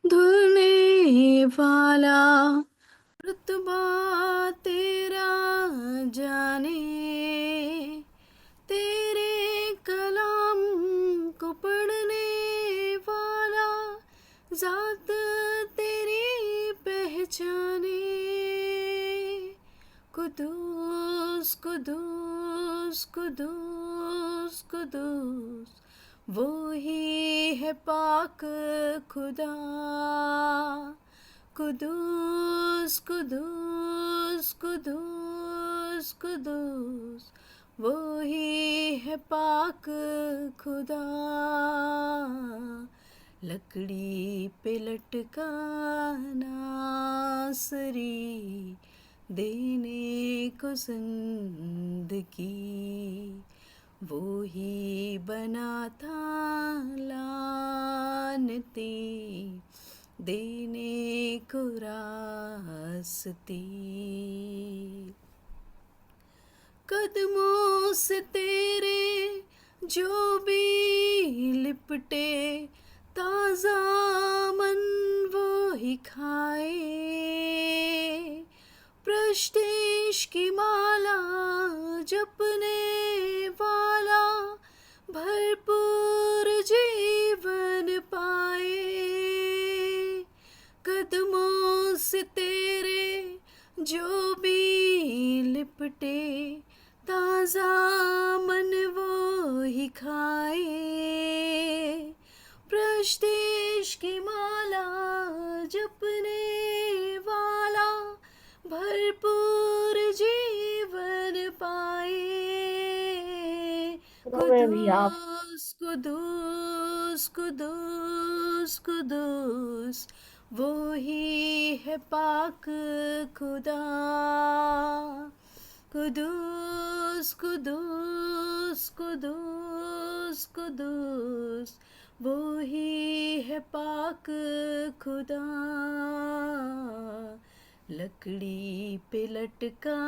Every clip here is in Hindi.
धुलने वाला रुतबा तेरा जाने, तेरे कलाम को पढ़ने वाला ज़ात तेरी पहचाने। कुदूस कुदूस कुदूस कुदूस वो ही है पाक खुदा। कुदूस कुदूस कुदूस कुदूस वो ही है पाक खुदा। लकड़ी पे लटका नासरी देने को जिंदगी, वो ही बना था लानती देने को रास्ती। कदमों से तेरे जो भी लिपटे ताज़ा मन वो ही खाए। प्रस्टीज की माला जपने वाला भरपूर जीवन पाए। कदमों से तेरे जो भी लिपटे ताज़ा मन वो ही खाए। प्रस्टीज की माला जपने वाला भरपूर जीवन पाए। कुदूस कुदूस कुदूस कुदूस वो ही है पाक खुदा। कुदूस कुदूस कुदूस कुदूस वो ही है पाक खुदा। लकड़ी पे लटका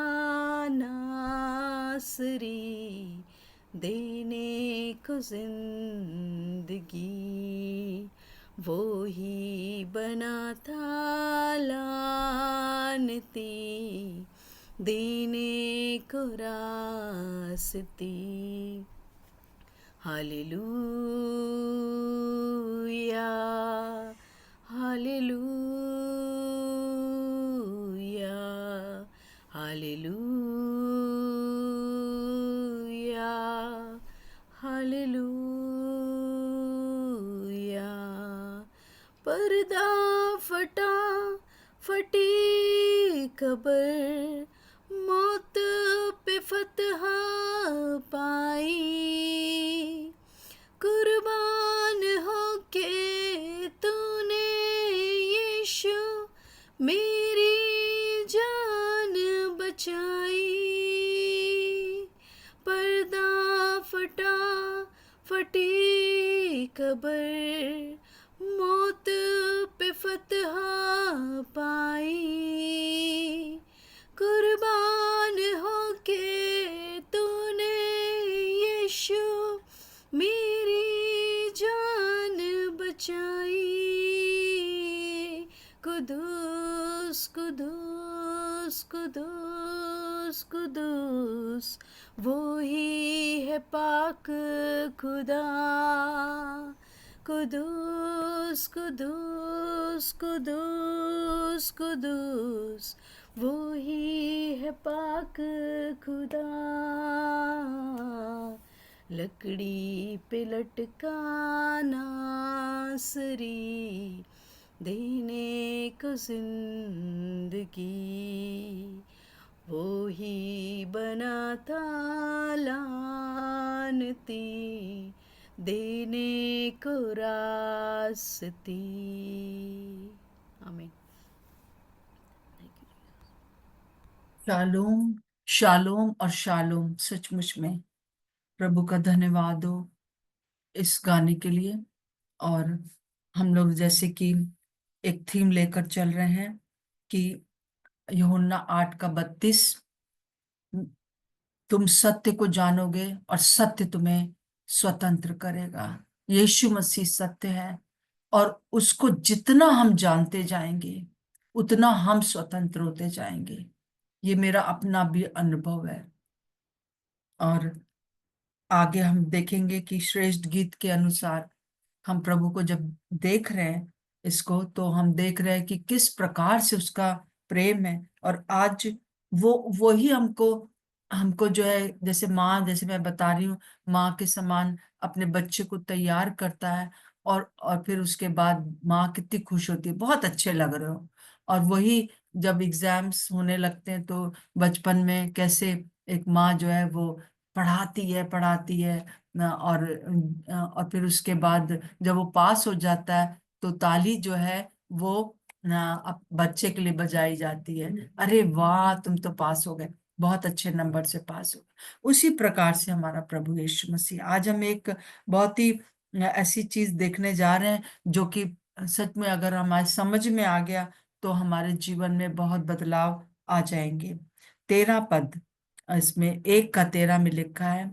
नासरी देने को जिंदगी, वो ही बना था लानती देने को रास्ती। हालेलुया हालेलुया हालेलुया हालेलुया। पर्दा फटा फटी कब्र मौत पे फतह पाई। कुर्बान होके तूने यीशु मेरी जान बचाई। पर्दा फटा फटी कब्र मौत पे फतह पाई। कुर्बान होके तूने यीशु मेरी जान बचाई। कुदूस कुदूस कुदूस कुदूस वो ही है पाक खुदा। कुदूस कुदूस कुदूस कुदूस वो ही है पाक खुदा। लकड़ी पे लटका नासरी देने को जिंदगी, वो ही बना था लानती देने को रास्ती। आमीन। शालोम शालोम और शालोम। सचमुच में प्रभु का धन्यवाद हो इस गाने के लिए। और हम लोग जैसे कि एक थीम लेकर चल रहे हैं कि यूहन्ना 8:32, तुम सत्य को जानोगे और सत्य तुम्हें स्वतंत्र करेगा। यीशु मसीह सत्य है और उसको जितना हम जानते जाएंगे उतना हम स्वतंत्र होते जाएंगे। ये मेरा अपना भी अनुभव है। और आगे हम देखेंगे कि श्रेष्ठ गीत के अनुसार हम प्रभु को जब देख रहे हैं इसको, तो हम देख रहे हैं कि किस प्रकार से उसका प्रेम है। और आज वो ही हमको हमको जो है, जैसे माँ, जैसे मैं बता रही हूँ, माँ के समान अपने बच्चे को तैयार करता है। और फिर उसके बाद माँ कितनी खुश होती है, बहुत अच्छे लग रहे हो। और वही जब एग्जाम्स होने लगते हैं तो बचपन में कैसे एक माँ जो है वो पढ़ाती है और फिर उसके बाद जब वो पास हो जाता है तो ताली जो है वो अब बच्चे के लिए बजाई जाती है, अरे वाह तुम तो पास हो गए, बहुत अच्छे नंबर से पास हो गए। उसी प्रकार से हमारा प्रभु यीशु मसीह, आज हम एक बहुत ही ऐसी चीज देखने जा रहे हैं जो कि सच में अगर हमारे समझ में आ गया तो हमारे जीवन में बहुत बदलाव आ जाएंगे। 13 पद, इसमें 1 का 13 में लिखा है,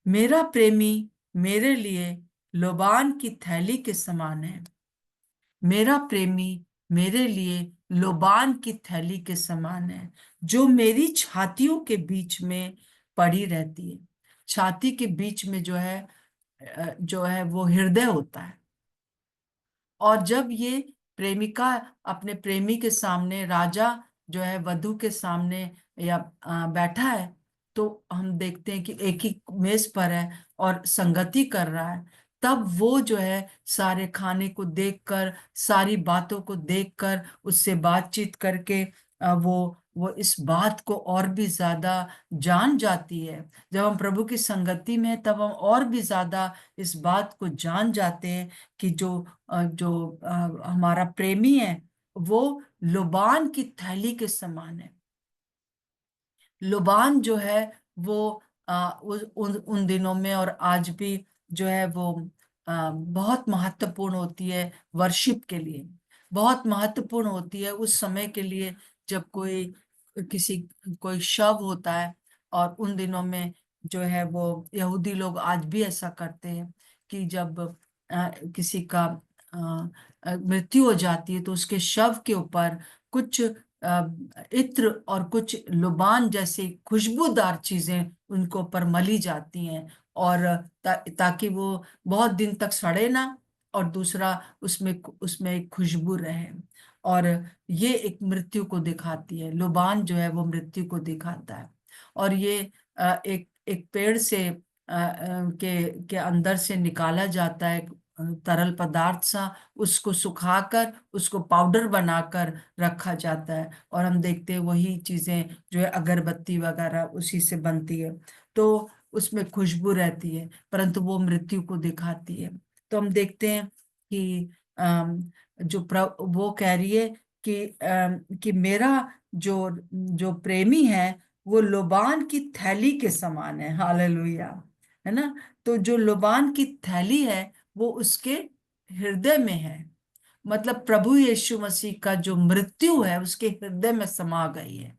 मेरा प्रेमी मेरे लिए लोबान की थैली के समान है। मेरा प्रेमी मेरे लिए लोबान की थैली के समान है, जो मेरी छातियों के बीच में पड़ी रहती है। छाती के बीच में जो है वो हृदय होता है। और जब ये प्रेमिका अपने प्रेमी के सामने, राजा जो है वधु के सामने या बैठा है, तो हम देखते हैं कि एक ही मेज पर है और संगति कर रहा है। तब वो जो है सारे खाने को देखकर, सारी बातों को देखकर, उससे बातचीत करके वो इस बात को और भी ज्यादा जान जाती है। जब हम प्रभु की संगति में हैं, तब हम और भी ज्यादा इस बात को जान जाते हैं कि हमारा प्रेमी है वो लुबान की थैली के समान है। लुबान जो है वो उन दिनों में और आज भी जो है वो बहुत महत्वपूर्ण होती है वर्शिप के लिए। बहुत महत्वपूर्ण होती है उस समय के लिए जब किसी कोई शव होता है। और उन दिनों में जो है वो यहूदी लोग आज भी ऐसा करते हैं कि जब किसी का मृत्यु हो जाती है तो उसके शव के ऊपर कुछ इत्र और कुछ लुबान जैसी खुशबूदार चीजें उनको ऊपर मली जाती हैं। और ताकि वो बहुत दिन तक सड़े ना, और दूसरा उसमें उसमें एक खुशबू रहे। और ये एक मृत्यु को दिखाती है, लुबान जो है वो मृत्यु को दिखाता है। और ये एक एक पेड़ से के अंदर से निकाला जाता है तरल पदार्थ सा, उसको सुखाकर उसको पाउडर बनाकर रखा जाता है। और हम देखते हैं वही चीजें जो है अगरबत्ती वगैरह उसी से बनती है। तो उसमें खुशबू रहती है परंतु वो मृत्यु को दिखाती है। तो हम देखते हैं कि वो कह रही है कि मेरा जो जो प्रेमी है वो लोबान की थैली के समान है। हालेलुया, है ना। तो जो लोबान की थैली है वो उसके हृदय में है, मतलब प्रभु यीशु मसीह का जो मृत्यु है उसके हृदय में समा गई है।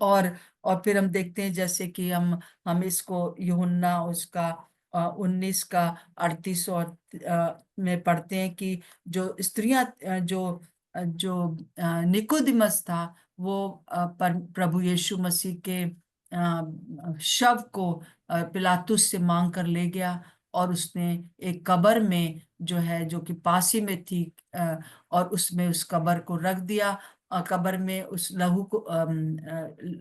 और और फिर हम देखते हैं जैसे कि हम इसको यूहन्ना उसका 19 का 38 और में पढ़ते हैं कि जो स्त्रियां जो निकोदिमस था वो प्रभु यीशु मसीह के शव को पिलातुस से मांग कर ले गया। और उसने एक कब्र में जो है जो कि पास ही में थी, और उसमें उस कब्र को रख दिया। कब्र में उस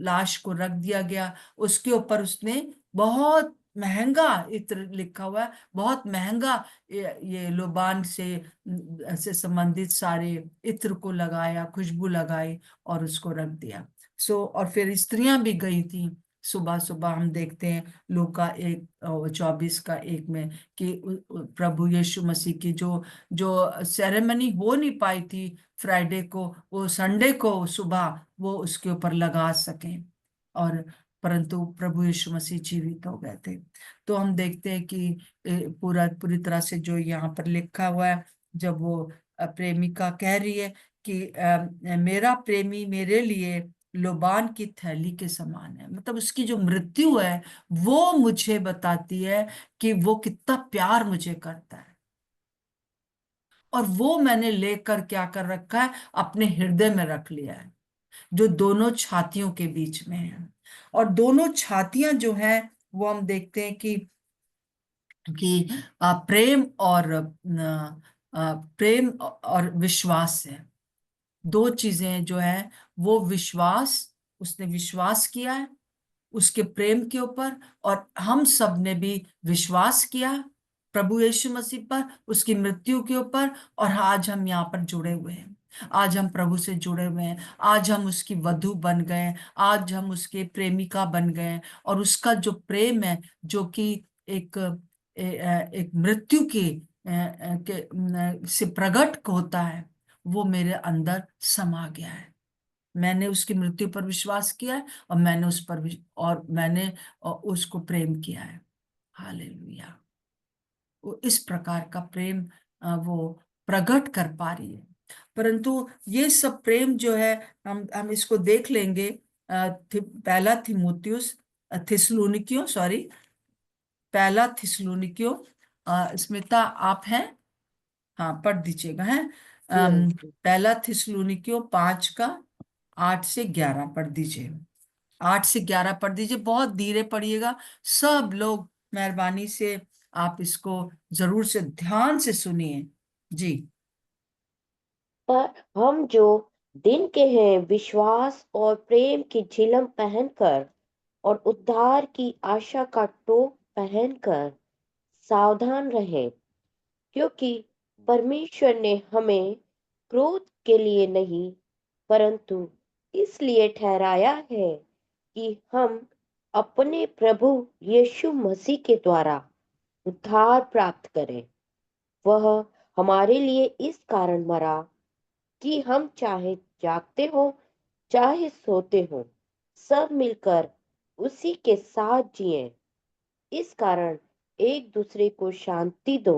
लाश को रख दिया गया। उसके ऊपर उसने बहुत महंगा इत्र, लिखा हुआ है बहुत महंगा, ये लोबान से संबंधित सारे इत्र को लगाया, खुशबू लगाई और उसको रख दिया। और फिर स्त्रियां भी गई थी सुबह सुबह। हम देखते हैं लूका 1:24 में कि प्रभु यीशु मसीह की जो जो सेरेमनी हो नहीं पाई थी फ्राइडे को, वो संडे को सुबह वो उसके ऊपर लगा सकें। और परंतु प्रभु यीशु मसीह जीवित हो गए थे। तो हम देखते हैं कि पूरी तरह से जो यहाँ पर लिखा हुआ है, जब वो प्रेमिका कह रही है कि मेरा प्रेमी मेरे लिए लोबान की थैली के समान है, मतलब उसकी जो मृत्यु है वो मुझे बताती है कि वो कितना प्यार मुझे करता है। और वो मैंने लेकर क्या कर रखा है, अपने हृदय में रख लिया है, जो दोनों छातियों के बीच में है। और दोनों छातियां जो हैं वो हम देखते हैं कि प्रेम और प्रेम और विश्वास है। दो चीजें जो है, वो विश्वास, उसने विश्वास किया है उसके प्रेम के ऊपर, और हम सब ने भी विश्वास किया प्रभु यीशु मसीह पर, उसकी मृत्यु के ऊपर। और आज हम यहाँ पर जुड़े हुए हैं, आज हम प्रभु से जुड़े हुए हैं, आज हम उसकी वधू बन गए, आज हम उसके प्रेमिका बन गए। और उसका जो प्रेम है, जो कि एक एक मृत्यु से प्रकट होता है, वो मेरे अंदर समा गया है। मैंने उसकी मृत्यु पर विश्वास किया है, और मैंने उस पर और मैंने उसको प्रेम किया है। हालेलुया। वो इस प्रकार का प्रेम वो प्रकट कर पा रही है। परंतु ये सब प्रेम जो है, हम इसको देख लेंगे। पहला थिमुथियुस, थिस्सलुनीकियों, सॉरी, पहला थिस्सलुनीकियों। स्मिता आप हैं? हाँ, पढ़ दीजिएगा है। जी। पहला थिस्सलुनीकियों 5 का 8 से 11 पढ़ दीजिए। 8 से 11 पढ़ दीजिए, बहुत धीरे पढ़िएगा सब लोग, मेहरबानी से आप इसको जरूर से ध्यान से सुनिए जी। पर हम जो दिन के हैं, विश्वास और प्रेम की झिलम पहनकर और उद्धार की आशा का टोप पहनकर सावधान रहें, क्योंकि परमेश्वर ने हमें क्रोध के लिए नहीं, परंतु इसलिए ठहराया है कि हम अपने प्रभु यीशु मसीह के द्वारा उद्धार प्राप्त करें। वह हमारे लिए इस कारण मरा कि हम चाहे जागते हो चाहे सोते हो, सब मिलकर उसी के साथ जिएं। इस कारण एक दूसरे को शांति दो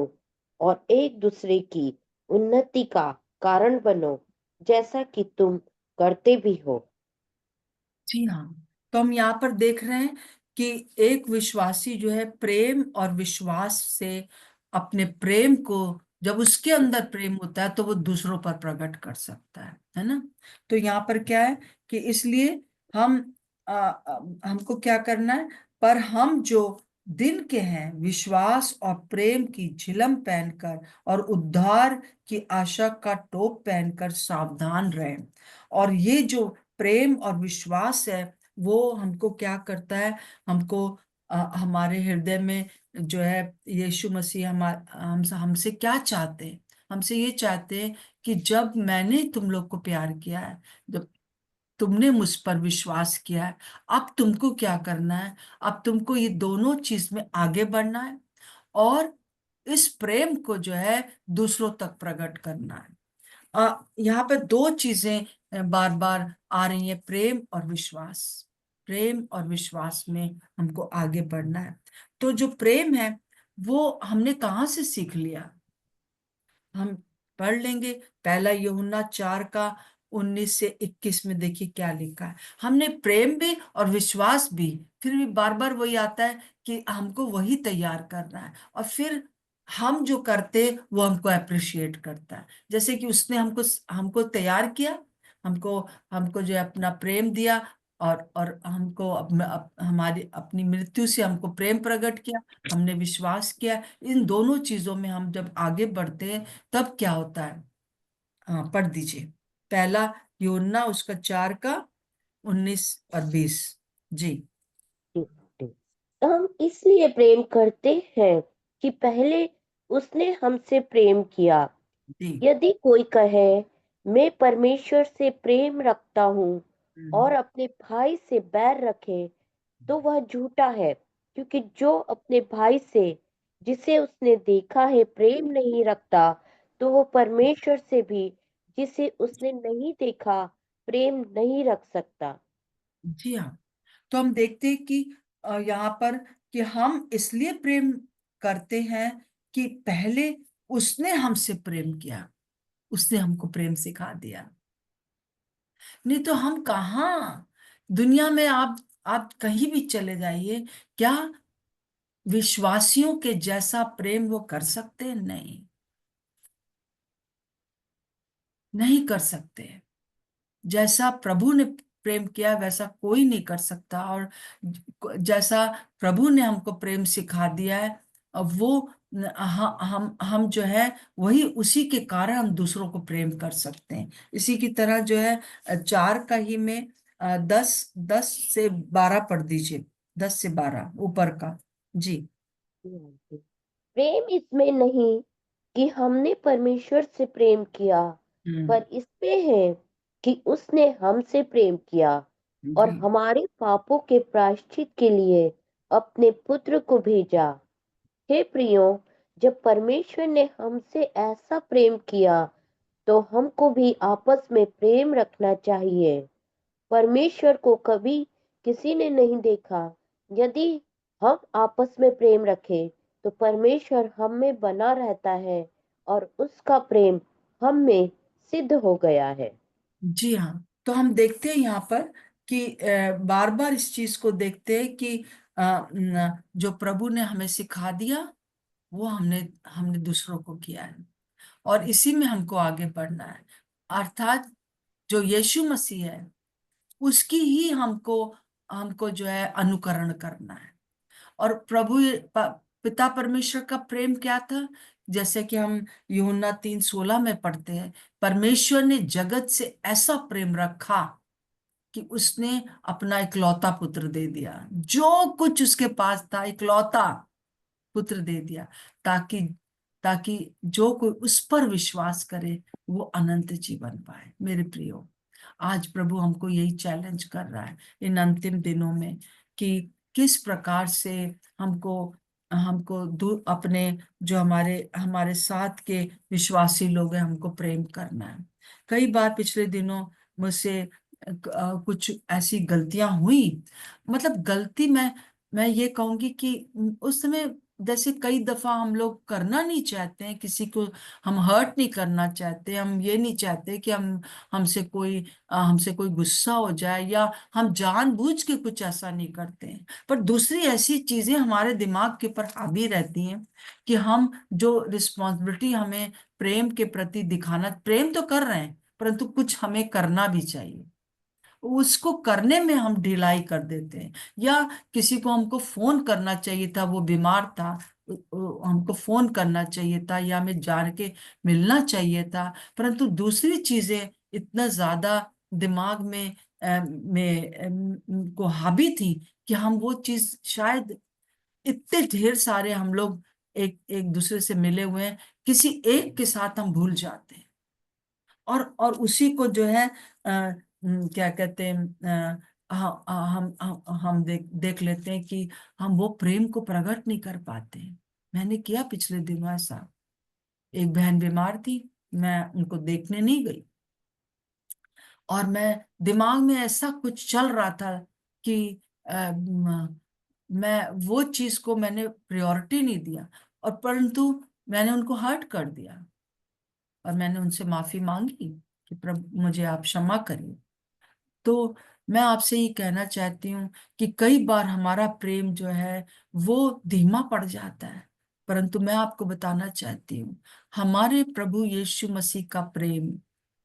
और एक दूसरे की उन्नति का कारण बनो, जैसा कि तुम करते भी हो। जी हाँ। तो हम यहाँ पर देख रहे हैं कि एक विश्वासी जो है प्रेम और विश्वास से अपने प्रेम को, जब उसके अंदर प्रेम होता है तो वो दूसरों पर प्रकट कर सकता है ना। तो यहाँ पर क्या है कि इसलिए हम हमको क्या करना है, पर हम जो दिन के हैं, विश्वास और प्रेम की झिलम पहनकर और उद्धार की आशा का टोप पहनकर सावधान रहें। और ये जो प्रेम और विश्वास है, वो हमको क्या करता है, हमको हमारे हृदय में जो है, यीशु मसीह हमसे क्या चाहते हैं, हमसे ये चाहते हैं कि जब मैंने तुम लोग को प्यार किया है, जब तुमने मुझ पर विश्वास किया है, अब तुमको क्या करना है, अब तुमको ये दोनों चीज में आगे बढ़ना है, और इस प्रेम को जो है दूसरों तक प्रकट करना है। यहाँ पे दो चीजें बार बार आ रही हैं, प्रेम और विश्वास। प्रेम और विश्वास में हमको आगे बढ़ना है। तो जो प्रेम है वो हमने कहाँ से सीख लिया, हम पढ़ लेंगे। पहला यूहन्ना 4 का 19 से 21 में देखिए क्या लिखा है। हमने प्रेम भी और विश्वास भी, फिर भी बार बार वही आता है कि हमको वही तैयार करना है, और फिर हम जो करते वो हमको अप्रिशिएट करता है। जैसे कि उसने हमको हमको तैयार किया, हमको हमको जो है अपना प्रेम दिया, और हमको हमारी अपनी मृत्यु से हमको प्रेम प्रकट किया, हमने विश्वास किया। इन दोनों चीजों में हम जब आगे बढ़ते हैं तब क्या होता है। हाँ, पढ़ दीजिए पहला यूहन्ना उसका 4 का 19 और 20 जी। हम इसलिए प्रेम करते हैं कि पहले उसने हमसे प्रेम किया। जी। यदि कोई कहे मैं परमेश्वर से प्रेम रखता हूँ और हम्म। अपने भाई से बैर रखे, तो वह झूठा है, क्योंकि जो अपने भाई से जिसे उसने देखा है प्रेम नहीं रखता, तो वो परमेश्वर से भी जिसे उसने नहीं देखा प्रेम नहीं रख सकता। जी हाँ। तो हम देखते हैं कि यहाँ पर कि हम इसलिए प्रेम करते हैं कि पहले उसने हमसे प्रेम किया, उसने हमको प्रेम सिखा दिया। नहीं तो हम कहाँ, दुनिया में आप कहीं भी चले जाइए, क्या विश्वासियों के जैसा प्रेम वो कर सकते हैं? नहीं। नहीं कर सकते। जैसा प्रभु ने प्रेम किया वैसा कोई नहीं कर सकता। और जैसा प्रभु ने हमको प्रेम सिखा दिया है, अब वो हम जो है वही उसी के कारण हम दूसरों को प्रेम कर सकते हैं। इसी की तरह जो है 4 का ही में 10 से 12 पढ़ दीजिए। 10 से 12 ऊपर का। जी। प्रेम इसमें नहीं कि हमने परमेश्वर से प्रेम किया, हम्म। पर इसमें है कि उसने हमसे प्रेम किया और जी। हमारे पापों के प्रायश्चित के लिए अपने पुत्र को भेजा। हे प्रियो, जब परमेश्वर ने हमसे ऐसा प्रेम किया, तो हमको भी आपस में प्रेम रखना चाहिए। परमेश्वर को कभी किसी ने नहीं देखा। यदि हम आपस में प्रेम रखें, तो परमेश्वर हम में बना रहता है और उसका प्रेम हम में सिद्ध हो गया है। जी हाँ। तो हम देखते हैं यहाँ पर कि बार बार इस चीज को देखते हैं कि जो प्रभु ने हमें सिखा दिया वो हमने हमने दूसरों को किया है, और इसी में हमको आगे बढ़ना है। अर्थात जो यीशु मसीह है उसकी ही हमको हमको जो है अनुकरण करना है। और पिता परमेश्वर का प्रेम क्या था? जैसे कि हम यूहन्ना 3:16 में पढ़ते हैं, परमेश्वर ने जगत से ऐसा प्रेम रखा कि उसने अपना इकलौता पुत्र दे दिया। जो कुछ उसके पास था इकलौता पुत्र दे दिया, ताकि ताकि जो कोई उस पर विश्वास करे वो अनंत जीवन पाए। मेरे प्रियो, आज प्रभु हमको यही चैलेंज कर रहा है इन अंतिम दिनों में कि किस प्रकार से हमको हमको अपने जो हमारे हमारे साथ के विश्वासी लोग हैं हमको प्रेम करना है। कई बार पिछले दिनों मुझसे कुछ ऐसी गलतियां हुई। मतलब गलती मैं ये कहूंगी कि उस समय जैसे कई दफा हम लोग करना नहीं चाहते हैं किसी को, हम हर्ट नहीं करना चाहते, हम ये नहीं चाहते कि हमसे कोई गुस्सा हो जाए, या हम जानबूझ के कुछ ऐसा नहीं करते हैं। पर दूसरी ऐसी चीजें हमारे दिमाग के ऊपर हावी रहती हैं कि हम जो रिस्पॉन्सिबिलिटी हमें प्रेम के प्रति दिखाना, प्रेम तो कर रहे हैं परंतु कुछ हमें करना भी चाहिए, उसको करने में हम ढिलाई कर देते हैं। या किसी को हमको फोन करना चाहिए था, वो बीमार था, हमको फोन करना चाहिए था या हमें जान के मिलना चाहिए था, परंतु दूसरी चीजें इतना ज्यादा दिमाग में को हावी थी कि हम वो चीज शायद इतने ढेर सारे हम लोग एक एक दूसरे से मिले हुए हैं, किसी एक के साथ हम भूल जाते हैं। और उसी को जो है क्या कहते हैं, हम देख लेते हैं कि हम वो प्रेम को प्रकट नहीं कर पाते हैं। मैंने किया पिछले दिनों ऐसा। एक बहन बीमार थी, मैं उनको देखने नहीं गई, और मैं दिमाग में ऐसा कुछ चल रहा था कि मैं वो चीज को मैंने प्रायोरिटी नहीं दिया, और परंतु मैंने उनको हर्ट कर दिया। और मैंने उनसे माफी मांगी कि प्रभु मुझे आप क्षमा करिए। तो मैं आपसे ये कहना चाहती हूँ कि कई बार हमारा प्रेम जो है वो धीमा पड़ जाता है, परंतु मैं आपको बताना चाहती हूँ हमारे प्रभु यीशु मसीह का प्रेम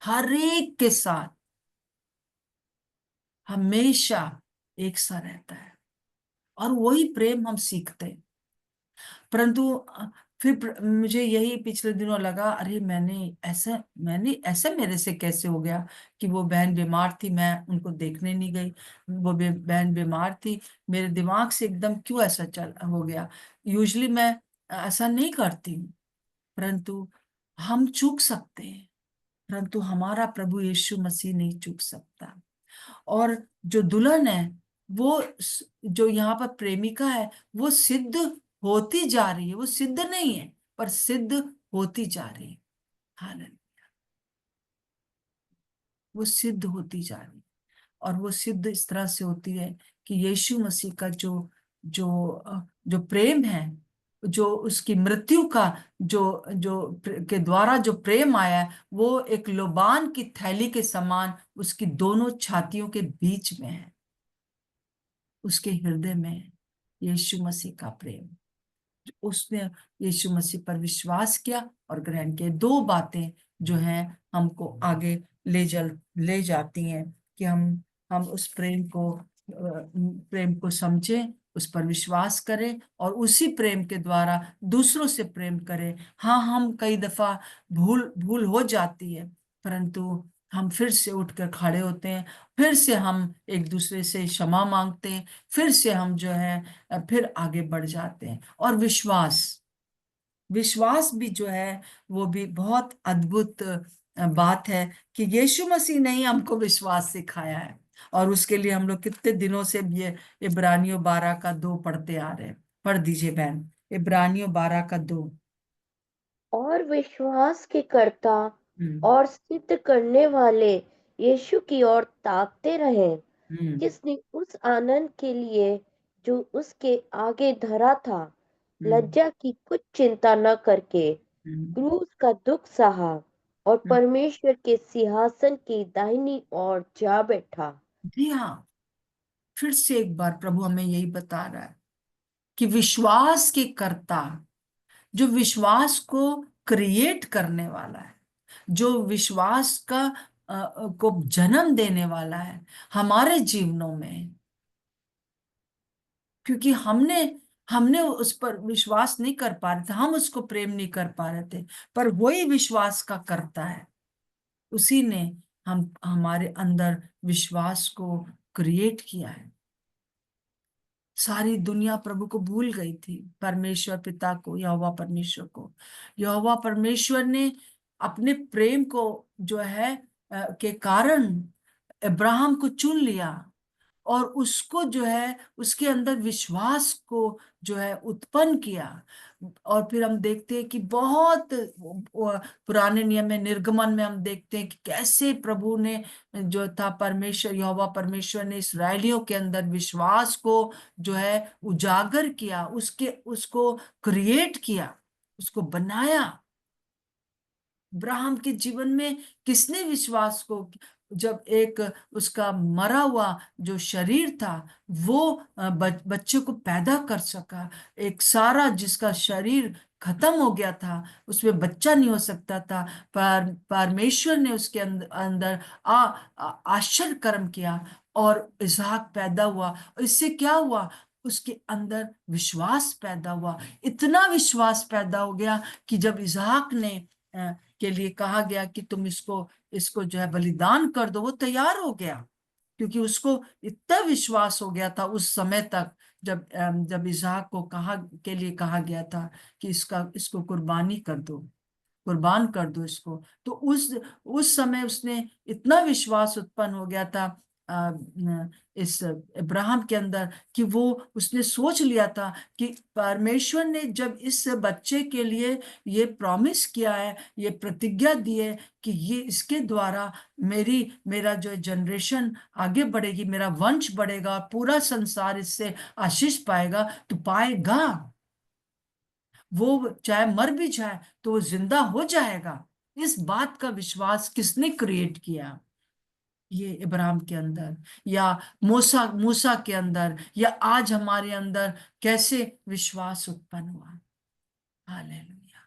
हर एक के साथ हमेशा एक सा रहता है, और वही प्रेम हम सीखते हैं। परंतु फिर मुझे यही पिछले दिनों लगा, अरे मैंने ऐसा मेरे से कैसे हो गया कि वो बहन बीमार थी, मैं उनको देखने नहीं गई। वो बहन बीमार थी, मेरे दिमाग से एकदम क्यों ऐसा चल हो गया। यूजली मैं ऐसा नहीं करती हूँ, परंतु हम चूक सकते हैं, परंतु हमारा प्रभु यीशु मसीह नहीं चूक सकता। और जो दुल्हन है, वो जो यहाँ पर प्रेमिका है, वो सिद्ध होती जा रही है। वो सिद्ध नहीं है पर सिद्ध होती जा रही है। हालेलुया। वो सिद्ध होती जा रही है, और वो सिद्ध इस तरह से होती है कि यीशु मसीह का जो प्रेम है, जो उसकी मृत्यु का जो जो के द्वारा जो प्रेम आया है, वो एक लोबान की थैली के समान उसकी दोनों छातियों के बीच में है, उसके हृदय में है यीशु मसीह का प्रेम। उसने यीशु मसीह पर विश्वास किया और ग्रहण किया। दो बातें जो है हमको आगे ले जाती हैं कि हम उस प्रेम को समझें, उस पर विश्वास करें और उसी प्रेम के द्वारा दूसरों से प्रेम करें। हाँ, हम कई दफा भूल भूल हो जाती है, परंतु हम फिर से उठकर खड़े होते हैं, फिर से हम एक दूसरे से क्षमा मांगते हैं, फिर से हम जो है फिर आगे बढ़ जाते हैं। और विश्वास विश्वास भी जो है वो भी बहुत अद्भुत बात है कि यीशु मसीह ने ही हमको विश्वास सिखाया है। और उसके लिए हम लोग कितने दिनों से ये इब्रानियों 12 का 2 पढ़ते आ रहे हैं। पढ़ दीजिए बहन, इब्रानियों 12 का 2। और विश्वास के कर्ता हम्म। और सिद्ध करने वाले यीशु की ओर ताकते रहे, हम्म। जिसने उस आनंद के लिए जो उसके आगे धरा था, हम्म। लज्जा की कुछ चिंता न करके हम्म। क्रूस का दुख सहा और हम्म। परमेश्वर के सिंहासन की दाहिनी ओर जा बैठा। जी हाँ, फिर से एक बार प्रभु हमें यही बता रहा है कि विश्वास के कर्ता, जो विश्वास को क्रिएट करने वाला है, जो विश्वास को जन्म देने वाला है हमारे जीवनों में, क्योंकि हमने हमने उस पर विश्वास नहीं कर पा रहे थे, हम उसको प्रेम नहीं कर पा रहे थे, पर वही विश्वास का करता है, उसी ने हम हमारे अंदर विश्वास को क्रिएट किया है। सारी दुनिया प्रभु को भूल गई थी, परमेश्वर पिता को, यहोवा परमेश्वर को। यहोवा परमेश्वर ने अपने प्रेम को जो है के कारण अब्राहम को चुन लिया और उसको जो है उसके अंदर विश्वास को जो है उत्पन्न किया। और फिर हम देखते हैं कि बहुत पुराने नियम में, निर्गमन में हम देखते हैं कि कैसे प्रभु ने जो था परमेश्वर, यहोवा परमेश्वर ने इस्राएलियों के अंदर विश्वास को जो है उजागर किया, उसको क्रिएट किया, उसको बनाया। अब्राहम के जीवन में किसने विश्वास को, जब एक उसका मरा हुआ जो शरीर था वो बच्चे को पैदा कर सका। एक सारा जिसका शरीर खत्म हो गया था, उसमें बच्चा नहीं हो सकता था, पर परमेश्वर ने उसके अंदर आश्चर्य कर्म किया और इसहाक पैदा हुआ। इससे क्या हुआ, उसके अंदर विश्वास पैदा हुआ। इतना विश्वास पैदा हो गया कि जब इसहाक ने के लिए कहा गया कि तुम इसको इसको जो है बलिदान कर दो, वो तैयार हो गया, क्योंकि उसको इतना विश्वास हो गया था उस समय तक, जब इसहाक को के लिए कहा गया था कि इसको कुर्बानी कर दो, कुर्बान कर दो इसको। तो उस समय उसने इतना विश्वास उत्पन्न हो गया था इस अब्राहम के अंदर कि वो उसने सोच लिया था कि परमेश्वर ने जब इस बच्चे के लिए ये प्रॉमिस किया है, ये प्रतिज्ञा दी है कि ये इसके द्वारा मेरा जो जनरेशन आगे बढ़ेगी, मेरा वंश बढ़ेगा, पूरा संसार इससे आशीष पाएगा, तो पाएगा। वो चाहे मर भी जाए तो वो जिंदा हो जाएगा। इस बात का विश्वास किसने क्रिएट किया? ये इब्राहिम के अंदर, या मूसा मूसा के अंदर, या आज हमारे अंदर कैसे विश्वास उत्पन्न हुआ। हालेलुया।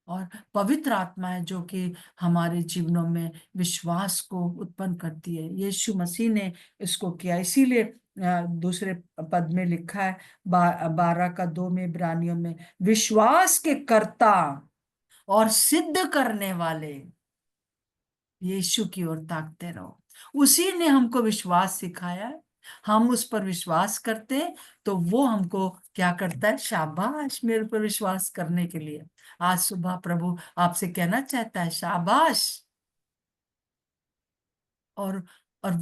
और पवित्र आत्मा है जो कि हमारे जीवनों में विश्वास को उत्पन्न करती है। यीशु मसीह ने इसको किया, इसीलिए दूसरे पद में लिखा है 12 का 2 में, इब्रानियों में, विश्वास के कर्ता और सिद्ध करने वाले यीशु की ओर ताकते रहो। उसी ने हमको विश्वास सिखाया है, हम उस पर विश्वास करते हैं तो वो हमको क्या करता है, शाबाश मेरे पर विश्वास करने के लिए। आज सुबह प्रभु आपसे कहना चाहता है शाबाश। और और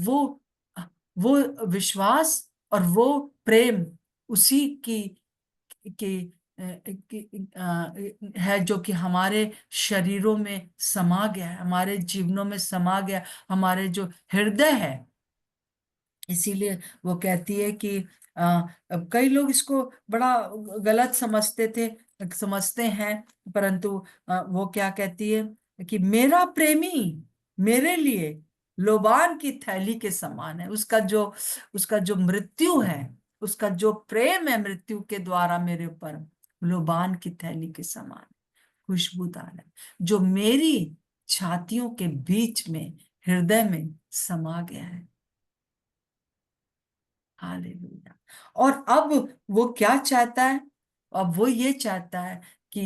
वो विश्वास और वो प्रेम उसी है जो कि हमारे शरीरों में समा गया है, हमारे जीवनों में समा गया, हमारे जो हृदय है। इसीलिए वो कहती है कि अब कई लोग इसको बड़ा गलत समझते हैं, परंतु वो क्या कहती है कि मेरा प्रेमी मेरे लिए लोबान की थैली के समान है। उसका जो मृत्यु है, उसका जो प्रेम है मृत्यु के द्वारा मेरे ऊपर, लोबान की थैली के समान खुशबूदार है। जो मेरी छातियों के बीच में, हृदय में समा गया है। हालेलुया। और अब वो क्या चाहता है? अब वो ये चाहता है कि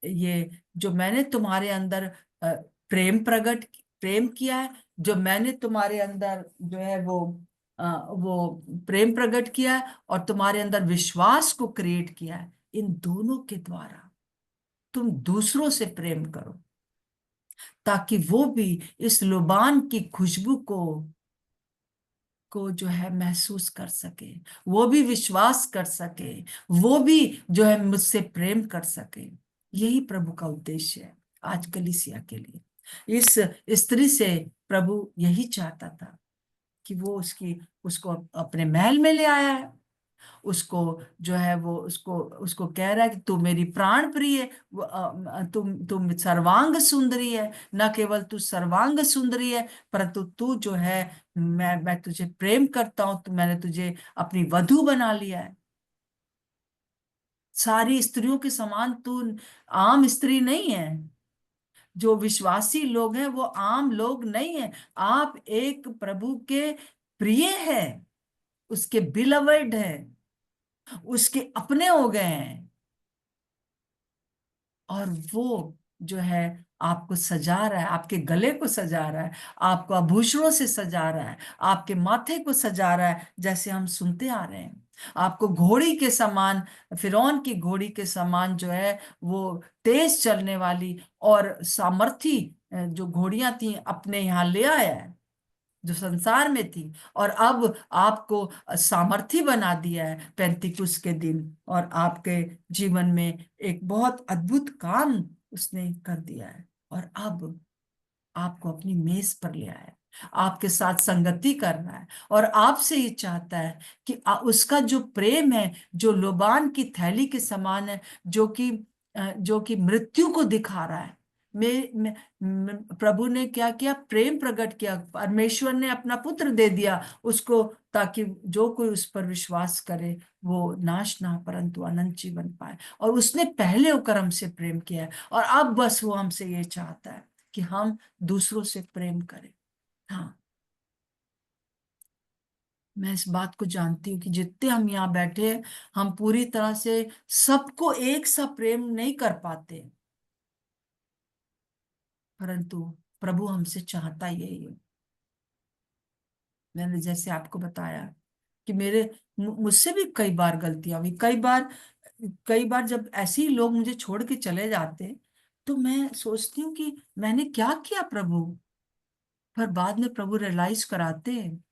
ये जो मैंने तुम्हारे अंदर प्रेम किया है, जो मैंने तुम्हारे अंदर जो है वो प्रेम प्रकट किया है और तुम्हारे अंदर विश्वास को क्रिएट किया है, इन दोनों के द्वारा तुम दूसरों से प्रेम करो, ताकि वो भी इस लुबान की खुशबू को जो है महसूस कर सके, वो भी विश्वास कर सके, वो भी जो है मुझसे प्रेम कर सके। यही प्रभु का उद्देश्य है आज कलीसिया के लिए। इस स्त्री से प्रभु यही चाहता था कि वो उसको अपने महल में ले आया है। उसको जो है वो उसको उसको कह रहा है कि तू मेरी प्राण प्रिय है, तुम सर्वांग सुंदरी है। न केवल तू सर्वांग सुंदरी है, परंतु तू जो है, मैं तुझे प्रेम करता हूं, तो मैंने तुझे अपनी वधू बना लिया है। सारी स्त्रियों के समान तू आम स्त्री नहीं है। जो विश्वासी लोग हैं वो आम लोग नहीं है। आप एक प्रभु के प्रिय है, उसके बिलवर्ड है, उसके अपने हो गए हैं। और वो जो है आपको सजा रहा है, आपके गले को सजा रहा है, आपको आभूषणों से सजा रहा है, आपके माथे को सजा रहा है, जैसे हम सुनते आ रहे हैं। आपको घोड़ी के समान, फिरौन की घोड़ी के समान जो है वो तेज चलने वाली और सामर्थी जो घोड़ियां थी अपने यहाँ ले आया है, जो संसार में थी। और अब आपको सामर्थी बना दिया है पेंतिकुस के दिन, और आपके जीवन में एक बहुत अद्भुत काम उसने कर दिया है। और अब आपको अपनी मेज पर ले आया है, आपके साथ संगति कर रहा है, और आपसे ये चाहता है कि उसका जो प्रेम है, जो लोबान की थैली के समान है, जो कि मृत्यु को दिखा रहा है। प्रभु ने क्या किया? प्रेम प्रकट किया। परमेश्वर ने अपना पुत्र दे दिया उसको, ताकि जो कोई उस पर विश्वास करे वो नाश ना परंतु अनंत जीवन पाए। और उसने पहले होकर हमसे प्रेम किया है, और अब बस वो हमसे ये चाहता है कि हम दूसरों से प्रेम करें। हाँ, मैं इस बात को जानती हूँ कि जितने हम यहाँ बैठे हैं, हम पूरी तरह से सबको एक सा प्रेम नहीं कर पाते, परंतु प्रभु हमसे चाहता यही है। मैंने जैसे आपको बताया कि मुझसे भी कई बार गलतियां हुई। कई बार जब ऐसे ही लोग मुझे छोड़ के चले जाते, तो मैं सोचती हूँ कि मैंने क्या किया प्रभु। पर बाद में प्रभु रियलाइज कराते हैं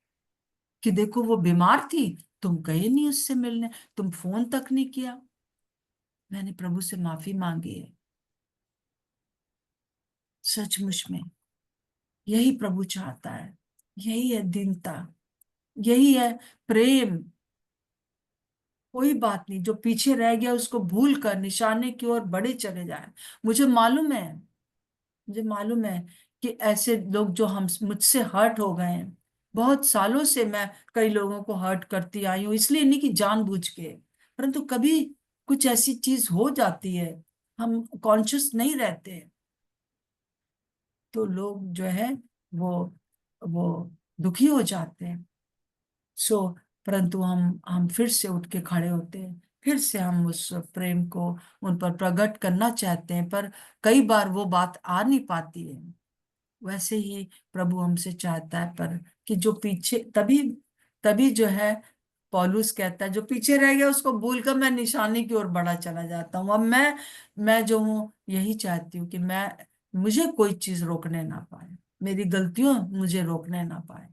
कि देखो वो बीमार थी, तुम गए नहीं उससे मिलने, तुम फोन तक नहीं किया। मैंने प्रभु से माफी मांगी है। सचमुच में यही प्रभु चाहता है, यही है दीनता, यही है प्रेम। कोई बात नहीं, जो पीछे रह गया उसको भूल कर निशाने की ओर बढ़े चले जाए। मुझे मालूम है कि ऐसे लोग जो हम मुझसे हर्ट हो गए हैं, बहुत सालों से मैं कई लोगों को हर्ट करती आई हूँ, इसलिए नहीं कि जानबूझ के, परंतु कभी कुछ ऐसी चीज हो जाती है, हम कॉन्शियस नहीं रहते, तो लोग जो है वो वो दुखी हो जाते हैं। सो परंतु हम फिर से उठ के खड़े होते हैं, फिर से हम उस प्रेम को उन पर प्रकट करना चाहते हैं, पर कई बार वो बात आ नहीं पाती है। वैसे ही प्रभु हमसे चाहता है, पर कि जो पीछे, तभी तभी जो है पौलुस कहता है, जो पीछे रह गया उसको भूलकर मैं निशाने की ओर बढ़ा चला जाता हूँ। अब मैं जो हूँ यही चाहती हूँ कि मुझे कोई चीज रोकने ना पाए, मेरी गलतियों मुझे रोकने ना पाए,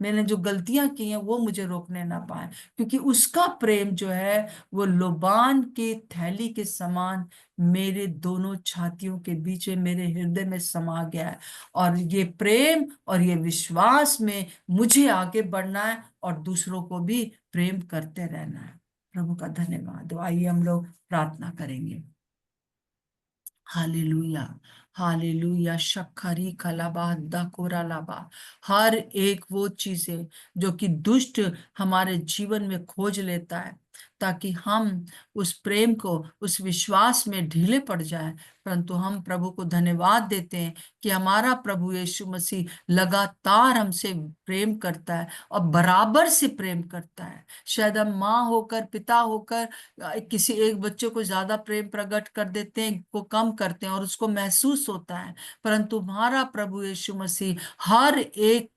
मैंने जो गलतियां की हैं वो मुझे रोकने ना पाए, क्योंकि उसका प्रेम जो है वो लोबान की थैली के समान मेरे दोनों छातियों के बीच में, मेरे हृदय में समा गया है। और ये प्रेम और ये विश्वास में मुझे आगे बढ़ना है और दूसरों को भी प्रेम करते रहना है। प्रभु का धन्यवाद। आइए हम लोग प्रार्थना करेंगे। Hallelujah, hallelujah. शखरी कलाबा दकोरा लाबा। हर एक वो चीजें जो कि दुष्ट हमारे जीवन में खोज लेता है, ताकि हम उस प्रेम को, उस विश्वास में ढीले पड़ जाएं। परंतु हम प्रभु को धन्यवाद देते हैं कि हमारा प्रभु यीशु मसीह लगातार हमसे प्रेम करता है और बराबर से प्रेम करता है। शायद हम माँ होकर, पिता होकर किसी एक बच्चे को ज्यादा प्रेम प्रकट कर देते हैं, को कम करते हैं और उसको महसूस होता है, परंतु हमारा प्रभु यीशु मसीह हर एक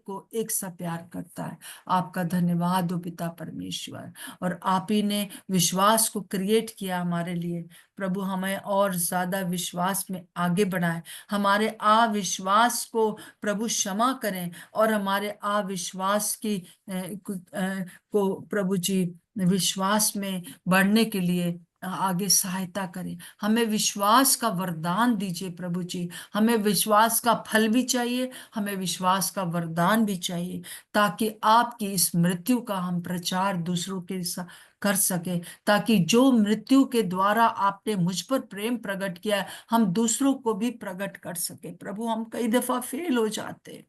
को एक सा प्यार करता है। आपका धन्यवाद हो पिता परमेश्वर। और आप ही ने विश्वास को क्रिएट किया हमारे लिए। प्रभु हमें और ज्यादा विश्वास में आगे बढ़ाएं, हमारे अविश्वास को प्रभु क्षमा करें और हमारे अविश्वास की को प्रभु जी विश्वास में बढ़ने के लिए आगे सहायता करें। हमें विश्वास का वरदान दीजिए प्रभु जी। हमें विश्वास का फल भी चाहिए, हमें विश्वास का वरदान भी चाहिए, ताकि आपकी इस मृत्यु का हम प्रचार दूसरों के साथ कर सके, ताकि जो मृत्यु के द्वारा आपने मुझ पर प्रेम प्रकट किया है हम दूसरों को भी प्रकट कर सके। प्रभु हम कई दफा फेल हो जाते,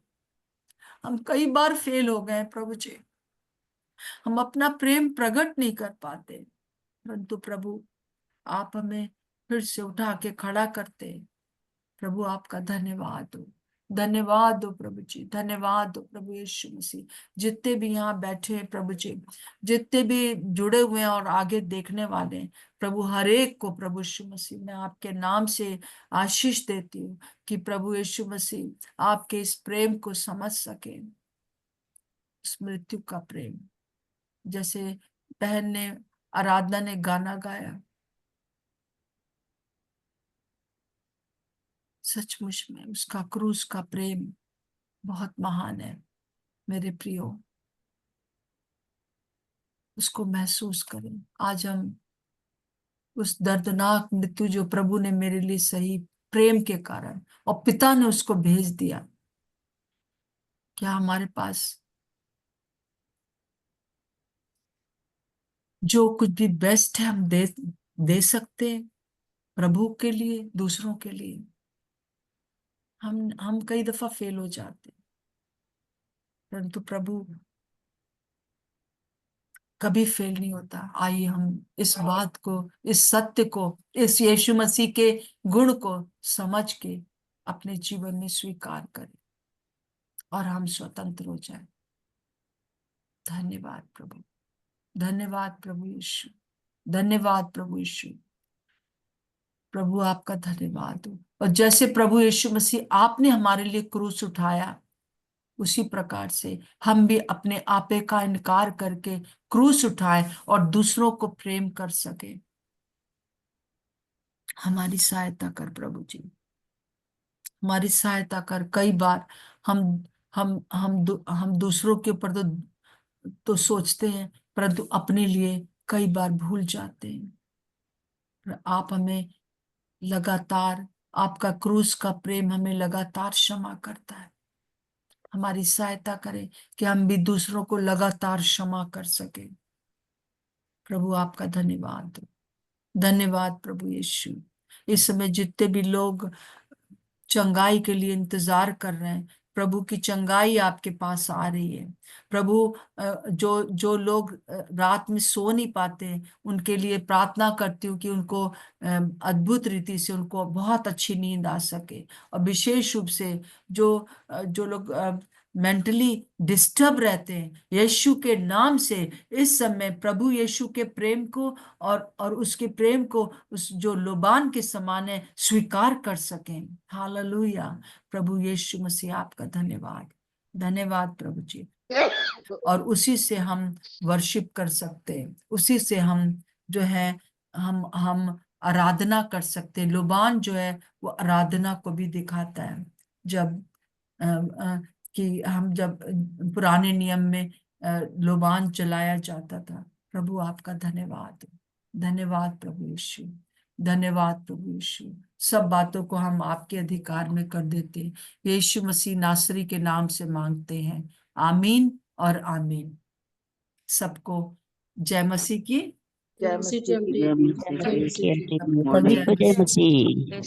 हम कई बार फेल हो गए प्रभु जी, हम अपना प्रेम प्रकट नहीं कर पाते, परंतु प्रभु आप हमें फिर से उठा के खड़ा करते। प्रभु आपका धन्यवाद हो, धन्यवाद हो प्रभु जी, धन्यवाद हो प्रभु यीशु मसीह। जितने भी यहाँ बैठे हैं प्रभु जी, जितने भी जुड़े हुए हैं और आगे देखने वाले हैं प्रभु, हर एक को प्रभु यीशु मसीह मैं आपके नाम से आशीष देती हूँ कि प्रभु यीशु मसीह आपके इस प्रेम को समझ सके, इस मृत्यु का प्रेम। जैसे बहन ने, आराधना ने गाना गाया, सचमुच में उसका क्रूस का प्रेम बहुत महान है मेरे प्रियो। उसको महसूस करें। आज हम उस दर्दनाक मृत्यु जो प्रभु ने मेरे लिए सही प्रेम के कारण, और पिता ने उसको भेज दिया, क्या हमारे पास जो कुछ भी बेस्ट है हम दे सकते हैं प्रभु के लिए, दूसरों के लिए? हम कई दफा फेल हो जाते हैं, परंतु प्रभु कभी फेल नहीं होता। आइए हम इस बात को, इस सत्य को, इस यीशु मसीह के गुण को समझ के अपने जीवन में स्वीकार करें और हम स्वतंत्र हो जाएं। धन्यवाद प्रभु, धन्यवाद प्रभु यीशु, धन्यवाद प्रभु यीशु। प्रभु आपका धन्यवाद हो। और जैसे प्रभु यीशु मसीह आपने हमारे लिए क्रूस उठाया, उसी प्रकार से हम भी अपने आपे का इनकार करके क्रूस उठाएं और दूसरों को प्रेम कर सके। हमारी सहायता कर प्रभु जी, हमारी सहायता कर। कई बार हम दूसरों के ऊपर तो सोचते हैं, परंतु अपने लिए कई बार भूल जाते हैं। पर आप हमें लगातार, आपका क्रूस का प्रेम हमें लगातार क्षमा करता है। हमारी सहायता करें कि हम भी दूसरों को लगातार क्षमा कर सके। प्रभु आपका धन्यवाद हो, धन्यवाद प्रभु यीशु। इस समय जितने भी लोग चंगाई के लिए इंतजार कर रहे हैं, प्रभु की चंगाई आपके पास आ रही है। प्रभु जो जो लोग रात में सो नहीं पाते, उनके लिए प्रार्थना करती हूँ कि उनको अद्भुत रीति से उनको बहुत अच्छी नींद आ सके। और विशेष रूप से जो लोग मेंटली डिस्टर्ब रहते हैं, यीशु के नाम से इस समय प्रभु यीशु के प्रेम को और उसके प्रेम को उस जो लोबान के समान है स्वीकार कर सकें। हालेलुया। प्रभु यीशु मसीह आपका धन्यवाद, धन्यवाद प्रभु जी। और उसी से हम वर्शिप कर सकते हैं, उसी से हम जो है हम आराधना कर सकते हैं। लोबान जो है वो आराधना को भी दिखाता है। जब कि हम जब पुराने नियम में लोबान चलाया जाता था। प्रभु आपका धन्यवाद, धन्यवाद प्रभु यीशु, धन्यवाद प्रभु यीशु। सब बातों को हम आपके अधिकार में कर देते हैं। यीशु मसीह नासरी के नाम से मांगते हैं, आमीन और आमीन। सबको जय मसीह की, जय मसीह। जय मसीह। जय मसीह। सभी को जय मसीह।